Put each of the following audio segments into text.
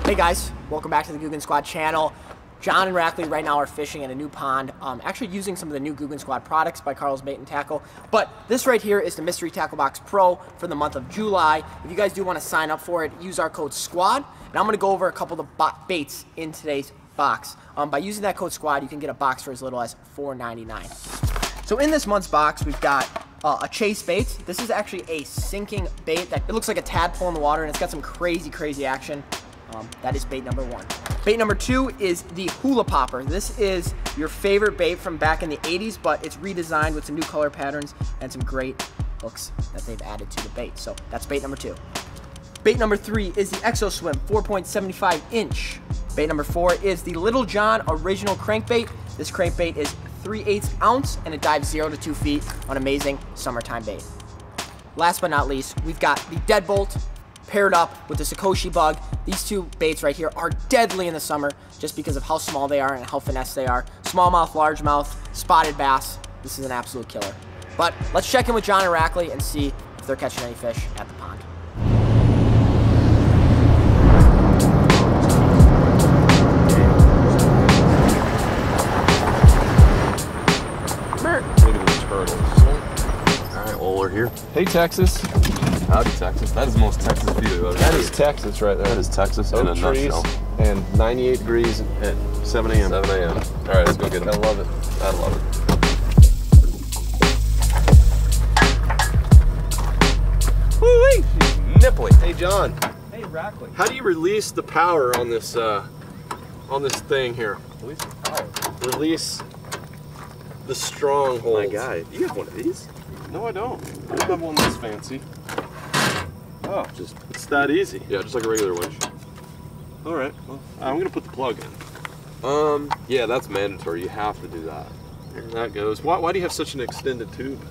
Hey guys, welcome back to the Googan Squad channel. John and Rackley right now are fishing in a new pond, actually using some of the new Googan Squad products by Carl's Bait and Tackle. But this right here is the Mystery Tackle Box Pro for the month of July. If you guys do want to sign up for it, use our code SQUAD. And I'm going to go over a couple of the baits in today's box. By using that code SQUAD, you can get a box for as little as $4.99. So in this month's box, we've got a chase bait. This is actually a sinking bait that it looks like a tadpole in the water, and it's got some crazy action. That is bait number one. Bait number two is the Hula Popper. This is your favorite bait from back in the 80s, but it's redesigned with some new color patterns and some great hooks that they've added to the bait. So that's bait number two. Bait number three is the Exo Swim 4.75 inch. Bait number four is the Little John Original Crankbait. This crankbait is 3/8 ounce and it dives 0 to 2 feet on amazing summertime bait. Last but not least, we've got the Deadbolt paired up with the Sakoshi Bug. These two baits right here are deadly in the summer just because of how small they are and how finesse they are. Smallmouth, largemouth, spotted bass. This is an absolute killer. But let's check in with John and Rackley and see if they're catching any fish at the pond. Look at these turtles. All right, well, we're here. Hey, Texas. Howdy, Texas. That is the most Texas view I've ever That seen. is Texas right there. That is Texas in a Oak trees nutshell. and 98 degrees at 7 a.m. 7 a.m. All right, let's go get them. I love it. I love it. Woo-wee! Nipply. Hey, John. Hey, Rackley. How do you release the power on this thing here? Release the power. Release the stronghold. My guy, you have one of these? No, I don't. I don't have one that's fancy. Oh, it's that easy. Yeah, just like a regular winch. All right. Well, I'm gonna put the plug in. Yeah, that's mandatory. You have to do that. There that goes. Why do you have such an extended tube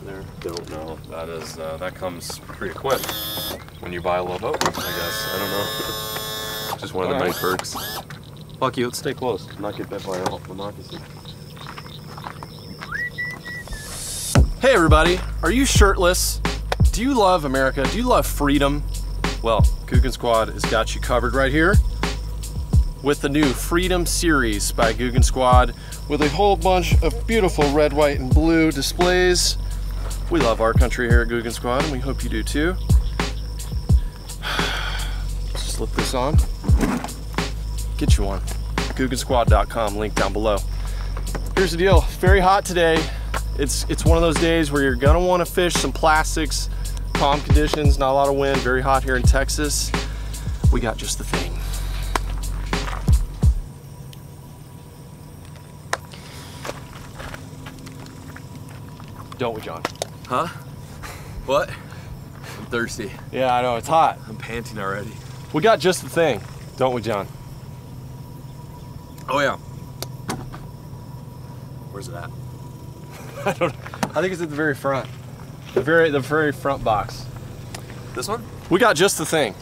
there? Don't know. That is that comes pre-equipped when you buy a little boat, I guess. I don't know. Just one of the many perks. Lucky, let's stay close. Not get bit by the moccasin. Hey everybody, are you shirtless? Do you love America? Do you love freedom? Well, Googan Squad has got you covered right here with the new Freedom Series by Googan Squad with a whole bunch of beautiful red, white, and blue displays. We love our country here at Googan Squad and we hope you do too. Let's slip this on. Get you one. Googansquad.com, link down below. Here's the deal, very hot today. It's one of those days where you're gonna wanna fish some plastics, calm conditions, not a lot of wind, very hot here in Texas. We got just the thing. Don't we, John? Huh? What? I'm thirsty. Yeah, I know, it's hot. I'm panting already. We got just the thing, don't we, John? Oh yeah. Where's it at? I think it's at the very front. The very front box. This one? We got just the thing.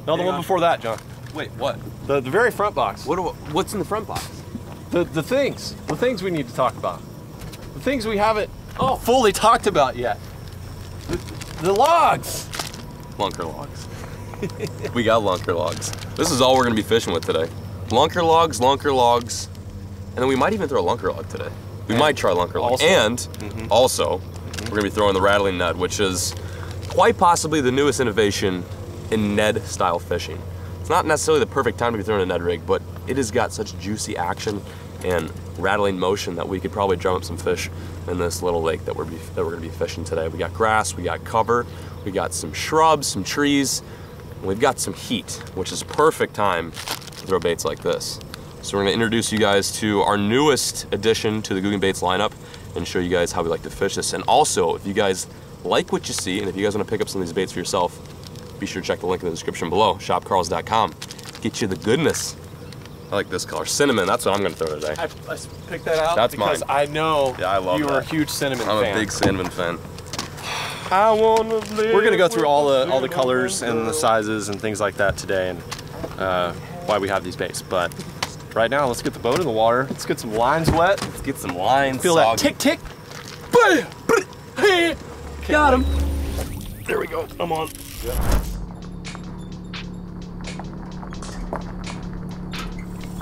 No, the one before that, John. Wait, what? The very front box. What's in the front box? The things we need to talk about. The things we haven't fully talked about yet. The logs. Lunker logs. We got lunker logs. This is all we're gonna be fishing with today. Lunker logs, and then we might even throw a lunker log today. We might try lunker log. Also, and also, we're gonna be throwing the rattling Ned, which is quite possibly the newest innovation in Ned style fishing. It's not necessarily the perfect time to be throwing a Ned rig, but it has got such juicy action and rattling motion that we could probably drum up some fish in this little lake that we're gonna be fishing today. We got grass, we got cover, we got some shrubs, some trees, and we've got some heat, which is perfect time to throw baits like this. So we're gonna introduce you guys to our newest addition to the Googan Baits lineup and show you guys how we like to fish this. And also, if you guys like what you see and if you guys wanna pick up some of these baits for yourself, be sure to check the link in the description below, shopcarls.com. Get you the goodness. I like this color, cinnamon, that's what I'm gonna throw today. I picked that out That's because mine. I know Yeah, I love you are a that. huge cinnamon I'm fan. a big cinnamon fan. I wanna live. We're gonna go through all the colors and the sizes and things like that today, and why we have these baits. But right now, let's get the boat in the water. Let's get some lines wet. Let's get some lines. Feel soggy. that tick tick. Got him. There we go. I'm on. Yep.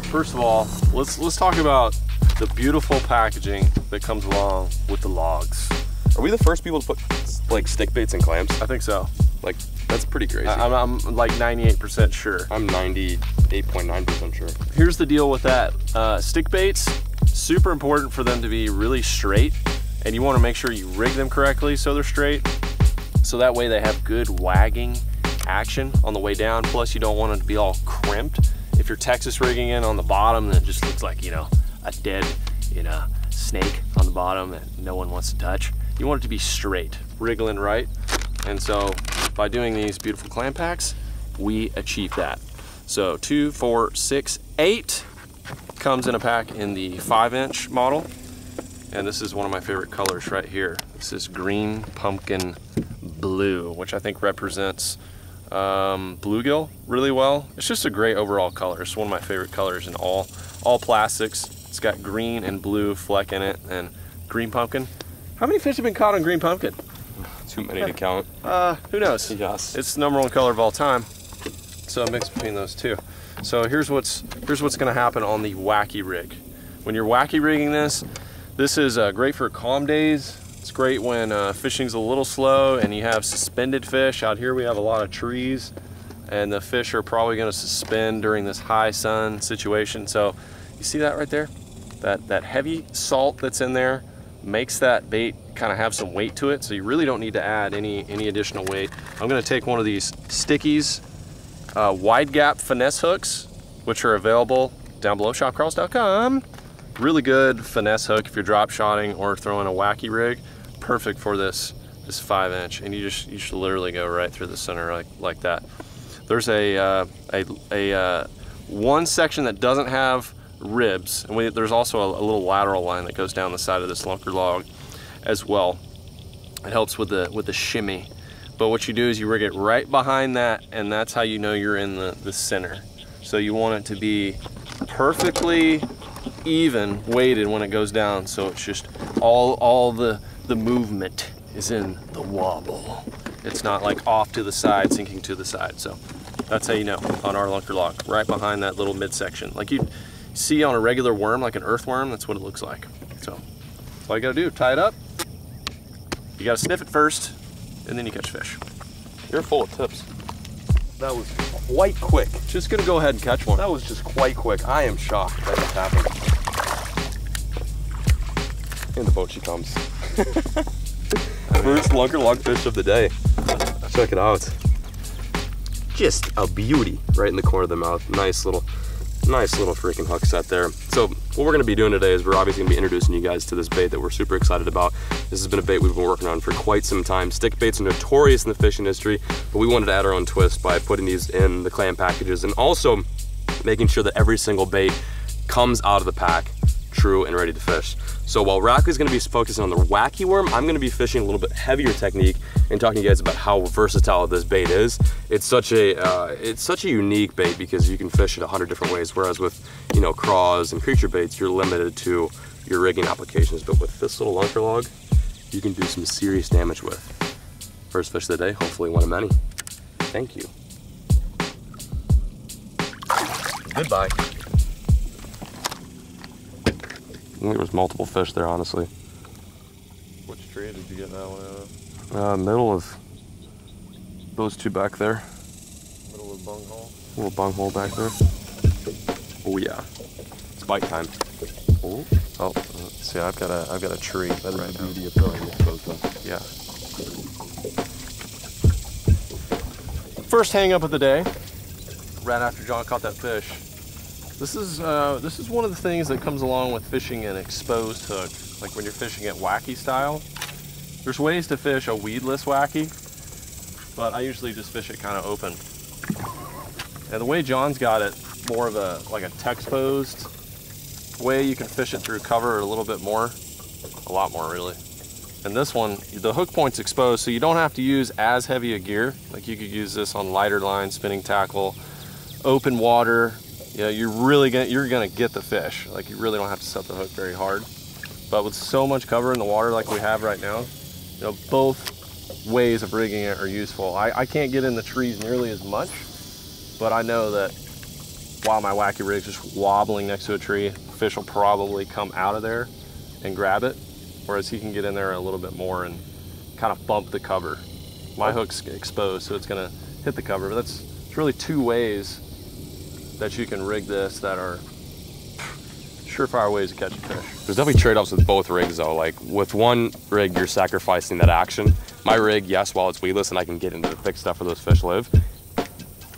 First of all, let's talk about the beautiful packaging that comes along with the logs. Are we the first people to put like stick baits and clamps? I think so. Like, that's pretty crazy. I'm like 98% sure. I'm 98.9% sure. Here's the deal with that. Stick baits, super important for them to be really straight, and you want to make sure you rig them correctly so they're straight, so that way they have good wagging action on the way down. Plus, you don't want it to be all crimped. If you're Texas rigging in on the bottom, then it just looks like, you know, a dead, you know, snake on the bottom that no one wants to touch. You want it to be straight, wriggling right. And so by doing these beautiful clamp packs, we achieve that. So 2, 4, 6, 8 comes in a pack in the 5-inch model. And this is one of my favorite colors right here. This is green pumpkin blue, which I think represents bluegill really well. It's just a great overall color. It's one of my favorite colors in all plastics. It's got green and blue fleck in it, and green pumpkin. How many fish have been caught on green pumpkin? Too many to count. Who knows? Yes. It's the #1 color of all time. So a mix between those two. So here's what's gonna happen on the Wacky Rig. When you're wacky rigging this is great for calm days. It's great when fishing's a little slow and you have suspended fish. Out here we have a lot of trees, and the fish are probably gonna suspend during this high sun situation. So you see that right there? That heavy salt that's in there makes that bait kind of have some weight to it, so you really don't need to add any additional weight. I'm gonna take one of these Stickies wide gap finesse hooks, which are available down below, shopcarls.com. Really good finesse hook if you're drop shotting or throwing a wacky rig. Perfect for this 5-inch, and you just literally go right through the center like that. There's a one section that doesn't have ribs, and there's also a little lateral line that goes down the side of this lunker log as well. It helps with the shimmy. But what you do is you rig it right behind that, and that's how you know you're in the center. So you want it to be perfectly even weighted when it goes down, so it's just all the movement is in the wobble. It's not like off to the side, sinking to the side. So that's how you know on our lunker log, right behind that little midsection. Like you see on a regular worm, like an earthworm, that's what it looks like. So that's all you gotta do, tie it up. You gotta sniff it first, and then you catch fish. You're full of tips. That was quite quick. Just gonna go ahead and catch one. That was just quite quick. I am shocked that this happened. In the boat she comes. First lunker log fish of the day. Check it out. Just a beauty right in the corner of the mouth. Nice little freaking hook set there. So what we're gonna be doing today is we're obviously gonna be introducing you guys to this bait that we're super excited about. This has been a bait we've been working on for quite some time. Stick baits are notorious in the fishing industry, but we wanted to add our own twist by putting these in the clam packages and also making sure that every single bait comes out of the pack true and ready to fish. So while Rockley's gonna be focusing on the wacky worm, I'm gonna be fishing a little bit heavier technique and talking to you guys about how versatile this bait is. It's such a unique bait because you can fish it 100 different ways, whereas with, you know, craws and creature baits, you're limited to your rigging applications. But with this little lunker log, you can do some serious damage with. First fish of the day, hopefully one of many. Thank you. Goodbye. I think there was multiple fish there, honestly. Which tree did you get that one out of? Middle of those two back there. Middle of the bunghole? Little bunghole back there. Oh yeah, it's bite time. Oh, see, I've got a tree. That is the beauty of throwing this boat though. Yeah. First hang up of the day, right after John caught that fish. This is one of the things that comes along with fishing an exposed hook. Like when you're fishing it wacky style, there's ways to fish a weedless wacky, but I usually just fish it kind of open. And the way John's got it, more of like a texposed way, you can fish it through cover a little bit more, a lot more really. And this one, the hook point's exposed, so you don't have to use as heavy a gear. Like you could use this on lighter line, spinning tackle, open water. Yeah, you're gonna get the fish. Like you really don't have to set the hook very hard. But with so much cover in the water like we have right now, you know, both ways of rigging it are useful. I can't get in the trees nearly as much, but I know that while my Wacky Rig's just wobbling next to a tree, fish will probably come out of there and grab it, whereas he can get in there a little bit more and kind of bump the cover. My hook's exposed, so it's gonna hit the cover, but it's really two ways that you can rig this that are surefire ways to catch a fish. There's definitely trade-offs with both rigs though. Like with one rig, you're sacrificing that action. My rig, yes, while it's weedless and I can get into the thick stuff where those fish live,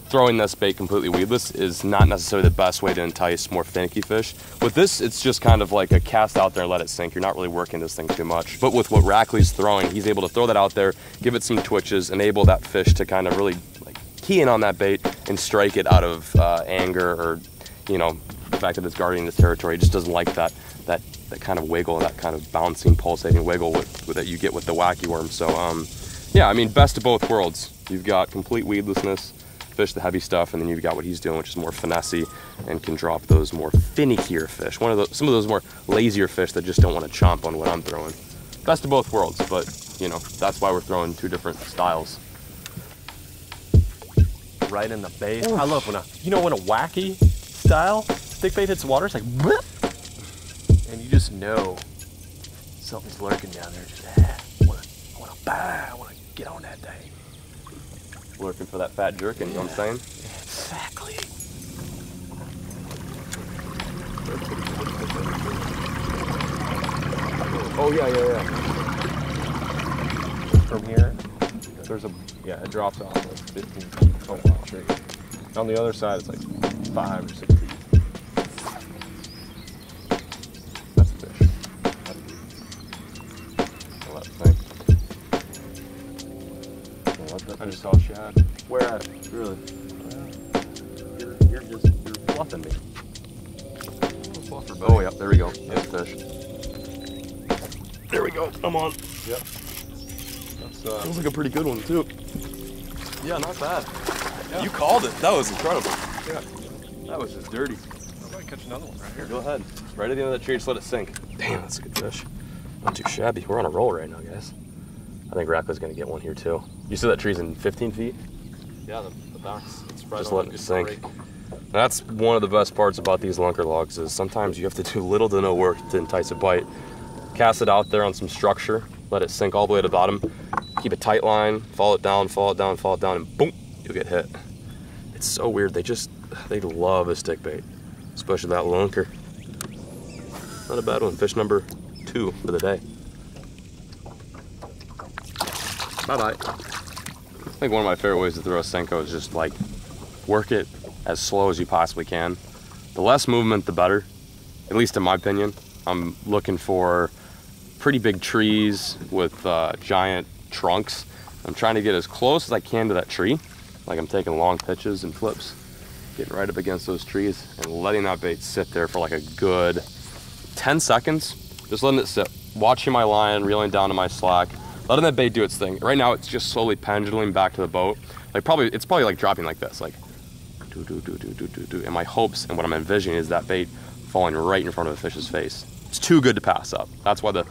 throwing this bait completely weedless is not necessarily the best way to entice more finicky fish. With this, it's just kind of like a cast out there and let it sink. You're not really working this thing too much. But with what Rackley's throwing, he's able to throw that out there, give it some twitches, enable that fish to kind of really like key in on that bait and strike it out of anger, or, you know, the fact that it's guarding this territory. It just doesn't like that kind of wiggle, that kind of bouncing, pulsating wiggle that you get with the wacky worm. So yeah, I mean, best of both worlds. You've got complete weedlessness, fish the heavy stuff, and then you've got what he's doing, which is more finessey and can drop those more finickier fish. Some of those more lazier fish that just don't want to chomp on what I'm throwing. Best of both worlds, but you know, that's why we're throwing two different styles. Right in the base. I love when when a wacky style stick bait hits the water, it's like whoop, and you just know something's lurking down there. Just I wanna get on that thing. Looking for that fat jerkin, you know what I'm saying? Exactly. Oh yeah. From here, there's it drops off like 15 feet from the tree. On the other side, it's like 5 or 6 feet. That's a fish. I'll let it sink. I just saw a shad. Where at? Really? You're bluffing me. Oh yeah, there we go. Nice fish. There we go. I'm on. Yep. Feels like a pretty good one too. Yeah, not bad. Yeah. You called it. That was incredible. Yeah. That was just dirty. I might catch another one right here. Go ahead. Right at the end of that tree, just let it sink. Damn, that's a good fish. Not too shabby. We're on a roll right now, guys. I think Rackley's gonna get one here too. You said that tree's in 15 feet? Yeah, the box. It's right just on letting it sink. That's one of the best parts about these lunker logs is sometimes you have to do little to no work to entice a bite. Cast it out there on some structure, let it sink all the way to the bottom, keep a tight line, fall it down, and boom, you'll get hit. It's so weird. They love a stick bait, especially that lunker. Not a bad one. Fish number 2 for the day. Bye-bye. I think one of my favorite ways to throw a Senko is just like work it as slow as you possibly can. The less movement, the better, at least in my opinion. I'm looking for pretty big trees with giant trunks. I'm trying to get as close as I can to that tree. Like I'm taking long pitches and flips, getting right up against those trees and letting that bait sit there for like a good 10 seconds. Just letting it sit, watching my line, reeling down to my slack, letting that bait do its thing. Right now it's just slowly pendulum back to the boat. Like it's probably like dropping like this, like do. And my hopes and what I'm envisioning is that bait falling right in front of a fish's face. It's too good to pass up. That's why the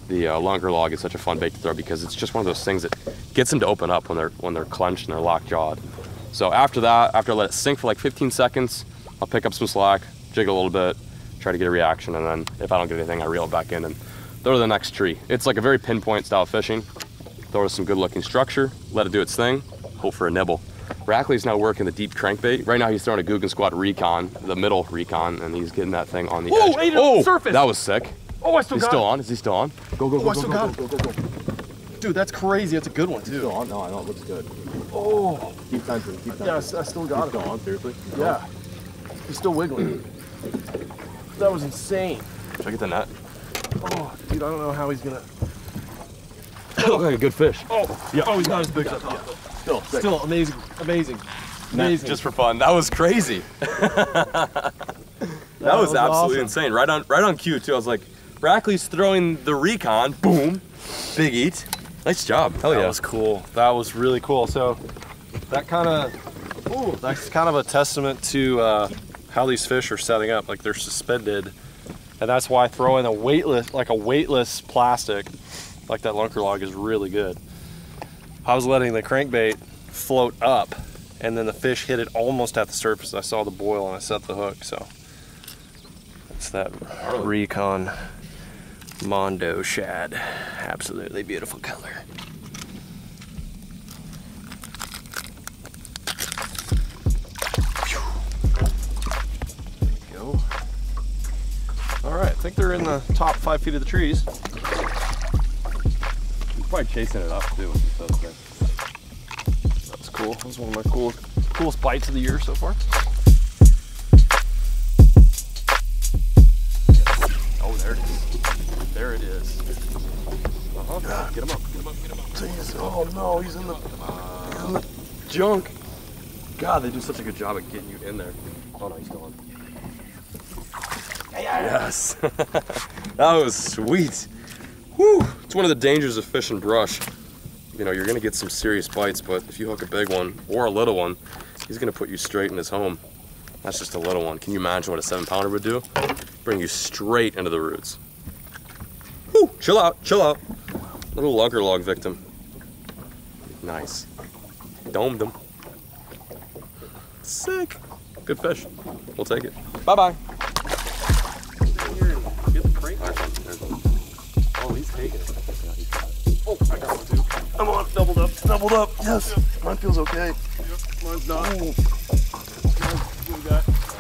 lunker log is such a fun bait to throw, because it's just one of those things that gets them to open up when they're clenched and they're locked jawed. So after that, after I let it sink for like 15 seconds, I'll pick up some slack, jiggle a little bit, try to get a reaction, and then if I don't get anything, I reel it back in and throw to the next tree. It's like a very pinpoint style fishing. Throw to some good looking structure, let it do its thing, hope for a nibble. Rackley's now working the deep crankbait. Right now he's throwing a Googan Squad Recon, the middle Recon, and he's getting that thing on the edge. Oh, surface! That was sick. Oh, I still got it. He's still on? Is he still on? Go. Go. Dude, that's crazy. That's a good one, too. Still on? No, I know. It looks good. Oh. Keep time. Yeah, I still got it. Still on, seriously? Yeah. He's still wiggling. That was insane. Should I get the net? Oh, dude, I don't know how he's gonna... Look like a good fish. Oh, yeah. Oh, he's not as big as I thought. Still amazing. Just for fun. That was crazy. that was absolutely awesome. Insane. Right on cue, too. I was like, Rackley's throwing the Recon. Boom. Big eat. Nice job. Hell yeah. That was cool. That was really cool. So that's kind of a testament to how these fish are setting up. Like they're suspended And that's why throwing a weightless plastic like that lunker log is really good. I was letting the crankbait float up, and then the fish hit it almost at the surface. I saw the boil and I set the hook, so it's that Recon Mondo shad. Absolutely beautiful color. There you go. All right, I think they're in the top 5 feet of the trees. He's probably chasing it up too. That's cool. That was one of my coolest bites of the year so far. Oh, there it is. There it is. Get him up, get him up, get him up. Jeez. Oh no, he's in the junk. God, they do such a good job at getting you in there. Oh no, he's gone. Yes. That was sweet. Whew. It's one of the dangers of fishing brush. You know, you're gonna get some serious bites, but if you hook a big one or a little one, he's gonna put you straight in his home. That's just a little one. Can you imagine what a 7-pounder would do? Bring you straight into the roots. Whew. Chill out, chill out. Little lunker log victim. Nice. Domed him. Sick. Good fish. We'll take it. Bye-bye. Oh, he's taking it. Oh, I got one too. I'm on, doubled up, doubled up. Yes, mine feels okay. Yep, mine's not.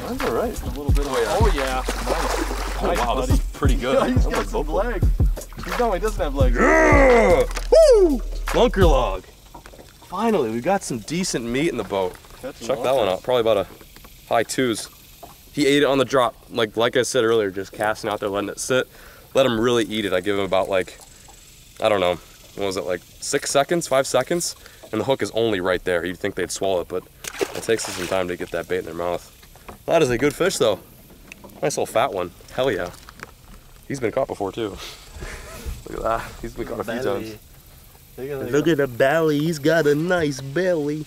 Mine's all right. A little bit. Oh yeah. Nice. Oh wow, this is pretty good. Yeah, he's got some legs. No, he doesn't have legs. Yeah! Woo! Lunker log. Finally, we got some decent meat in the boat. Check that one out. Probably about a high 2s. He ate it on the drop. Like I said earlier, just casting out there, letting it sit. Let him really eat it. I give him about like, I don't know, what was it, like 6 seconds, 5 seconds? And the hook is only right there. You'd think they'd swallow it, but it takes them some time to get that bait in their mouth. That is a good fish though. Nice little fat one. Hell yeah. He's been caught before too. Look at that. He's been caught a few times. Look at the belly. He's got a nice belly.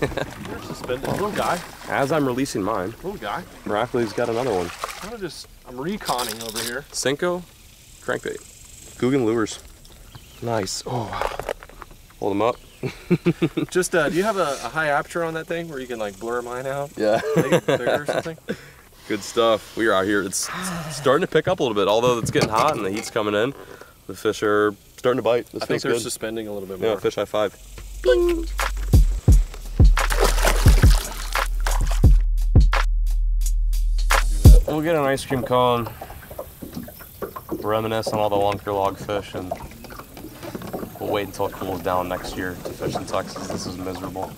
You're suspended. Little guy. As I'm releasing mine, Little guy. Rackley's got another one. I'm reconning over here. Cinco crankbait. Googan lures. Nice. Oh. Hold him up. Just, do you have a high aperture on that thing where you can like blur mine out? Yeah. Make it bigger or something? Good stuff. We are out here. It's starting to pick up a little bit, although it's getting hot and the heat's coming in. The fish are starting to bite. This I think they're good. suspending a little bit more. Yeah, fish high 5. Bing. We'll get an ice cream cone, reminisce on all the lunker log fish, and we'll wait until it cools down next year to fish in Texas. This is miserable.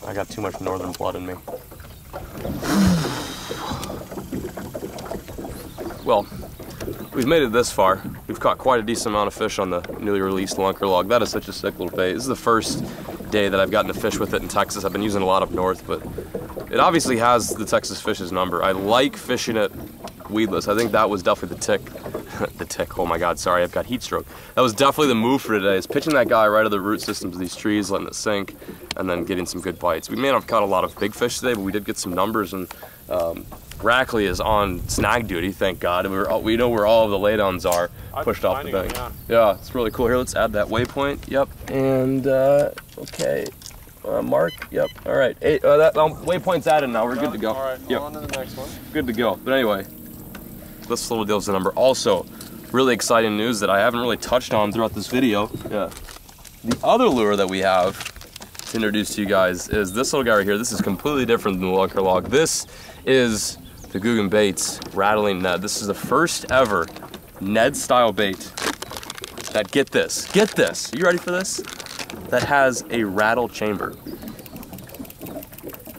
I got too much northern blood in me. Well, we've made it this far. We've caught quite a decent amount of fish on the newly released lunker log. That is such a sick little bait. This is the first day that I've gotten to fish with it in Texas. I've been using a lot up north, but it obviously has the Texas fish's number. I like fishing it weedless. I think that was definitely the tick. The tick, oh my God, sorry, I've got heat stroke. That was definitely the move for today, is pitching that guy right at the root systems of these trees, letting it sink, and then getting some good bites. We may not have caught a lot of big fish today, but we did get some numbers, and Rackley is on snag duty, thank God. We know where all of the laydowns are pushed off the bank. Yeah, it's really cool. Here, let's add that waypoint. Yep, and okay. Mark, yep, all right. That waypoint's added now, we're good to go. All right, yep. on to the next one. Good to go. But anyway, this little deal's the number. Also, really exciting news that I haven't really touched on throughout this video. Yeah. The other lure that we have to introduce to you guys is this little guy right here. This is completely different than the lunker log. This is the Googan Baits rattling Ned. This is the first ever Ned style bait that, get this, are you ready for this? That has a rattle chamber.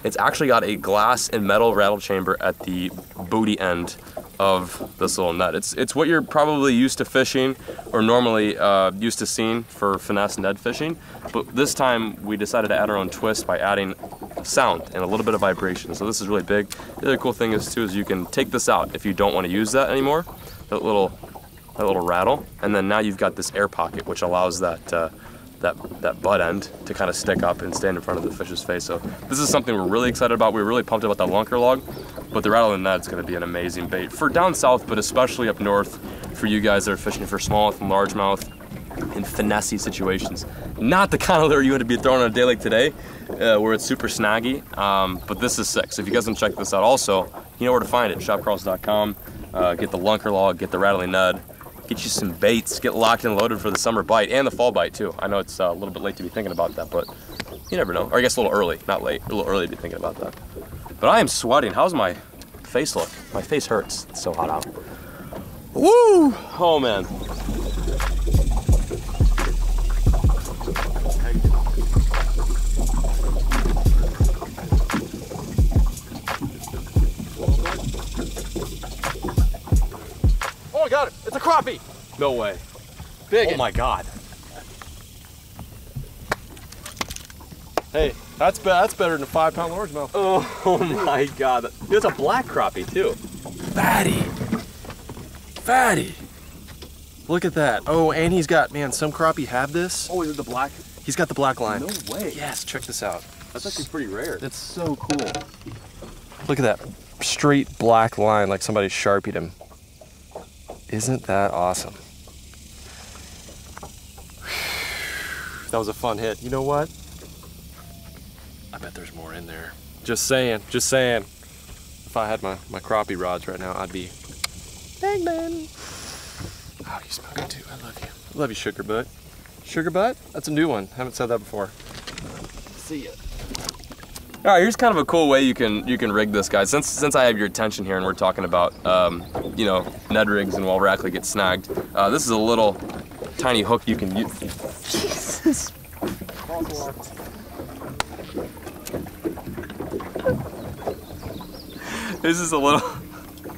It's actually got a glass and metal rattle chamber at the booty end of this little net. It's what you're probably used to fishing or normally used to seeing for finesse Ned fishing, but this time we decided to add our own twist by adding sound and a little bit of vibration. So this is really big. The other cool thing is too is you can take this out if you don't want to use that anymore, that little rattle, and then now you've got this air pocket which allows that butt end to kind of stick up and stand in front of the fish's face. So this is something we're really excited about. We were really pumped about that lunker log, But the rattling net's gonna be an amazing bait for down south, but especially up north for you guys that are fishing for smallmouth and largemouth in finessey situations. Not the kind of lure you would be throwing on a day like today, where it's super snaggy, but this is sick. So if you guys want to check this out also, you know where to find it, shopcarls.com. Get the lunker log, get the rattling nut, get you some baits, get locked and loaded for the summer bite and the fall bite too. I know it's a little bit late to be thinking about that, but you never know. Or I guess a little early, not late, a little early to be thinking about that. But I am sweating. How's my face look? My face hurts. It's so hot out. Woo! Oh man. Oh, I got it. It's a crappie. No way. Big. Oh my God. Hey, that's better than a 5-pound largemouth. Oh my God. It's a black crappie too. Fatty. Fatty. Look at that. Oh, and he's got, man, some crappie have this. Oh, is it the black? He's got the black line. No way. Yes, check this out. That's actually pretty rare. It's so cool. Look at that straight black line like somebody Sharpied him. Isn't that awesome? That was a fun hit. You know what? I bet there's more in there. Just saying, just saying. If I had my crappie rods right now, I'd be bang bang. Oh, you smell good too. I love you. I love you, sugar butt. Sugar butt? That's a new one. Haven't said that before. See ya. All right, here's kind of a cool way you can rig this, guys. Since I have your attention here and we're talking about you know, Ned rigs and while Rackley gets snagged, this is a little tiny hook you can use. Jesus. This is a little.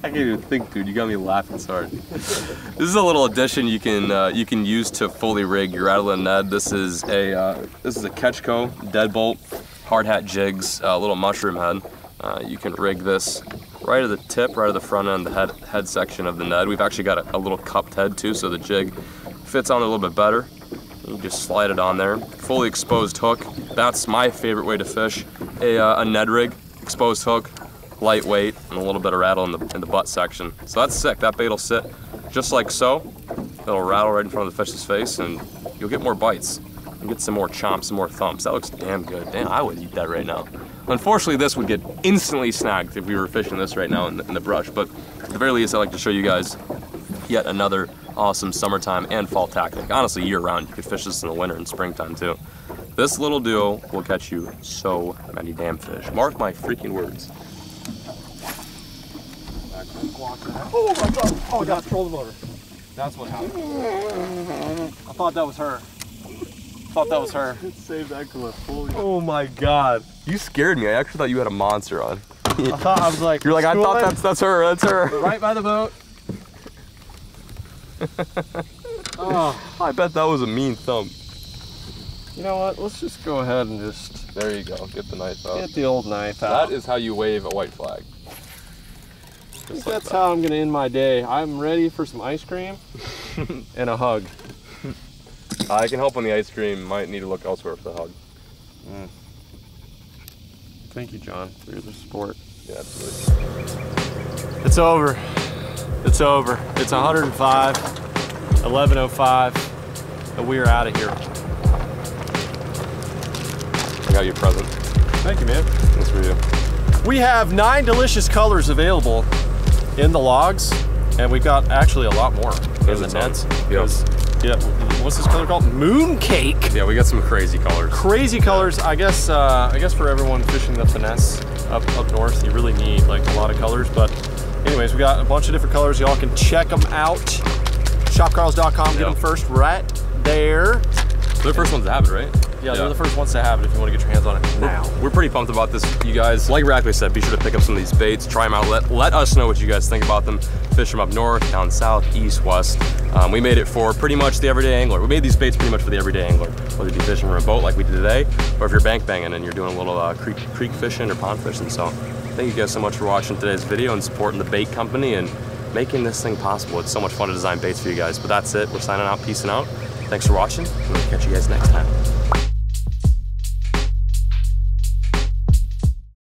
I can't even think, dude. You got me laughing so hard. This is a little addition you can use to fully rig your rattling Ned. This is a Ketchco deadbolt. Hard hat jigs, little mushroom head. You can rig this right at the tip, right at the front end, the head section of the Ned. We've actually got a little cupped head too, so the jig fits on a little bit better. You just slide it on there. Fully exposed hook. That's my favorite way to fish a Ned rig. Exposed hook, lightweight, and a little bit of rattle in the butt section. So that's sick. That bait will sit just like so. It'll rattle right in front of the fish's face, and you'll get more bites. And get some more chomps, some more thumps. That looks damn good. Damn, I would eat that right now. Unfortunately, this would get instantly snagged if we were fishing this right now in the brush. But at the very least, I like to show you guys yet another awesome summertime and fall tactic. Honestly, year-round. You could fish this in the winter and springtime too. This little duo will catch you so many damn fish. Mark my freaking words. Oh my God! Oh my God! Control the motor. That's what happened. I thought that was her. Thought that was her. Save that clip. Oh my God. You scared me. I actually thought you had a monster on. I was like, you're like, I thought that's her, that's her. Right by the boat. Oh, I bet that was a mean thump. You know what? Let's just go ahead and just. There you go. Get the knife out. Get the old knife out. That is how you wave a white flag. I think that's how I'm gonna end my day. I'm ready for some ice cream and a hug. I can help on the ice cream. Might need to look elsewhere for the hug. Thank you, John, for your support. Yeah, absolutely. It's over. It's over. It's 105, 11:05, and we are out of here. I got you a present. Thank you, man. Thanks for you. We have 9 delicious colors available in the logs, and we've got actually a lot more in the nets. Yeah, what's this color called? Mooncake. Yeah, we got some crazy colors. Crazy colors. I guess for everyone fishing the finesse up north, you really need like a lot of colors. But anyways, we got a bunch of different colors. Y'all can check them out. Shopcarls.com. Get them first right there. They're the first ones to have it, right? Yeah, they're the first ones to have it if you want to get your hands on it now. We're pretty pumped about this, you guys. Like Rackley said, be sure to pick up some of these baits, try them out, let us know what you guys think about them. Fish them up north, down south, east, west. We made it for pretty much the everyday angler. We made these baits pretty much for the everyday angler, whether you be fishing from a boat like we did today, or if you're bank banging and you're doing a little creek fishing or pond fishing. So thank you guys so much for watching today's video and supporting the bait company and making this thing possible. It's so much fun to design baits for you guys. But that's it. We're signing out, peacing out. Thanks for watching, and we'll catch you guys next time.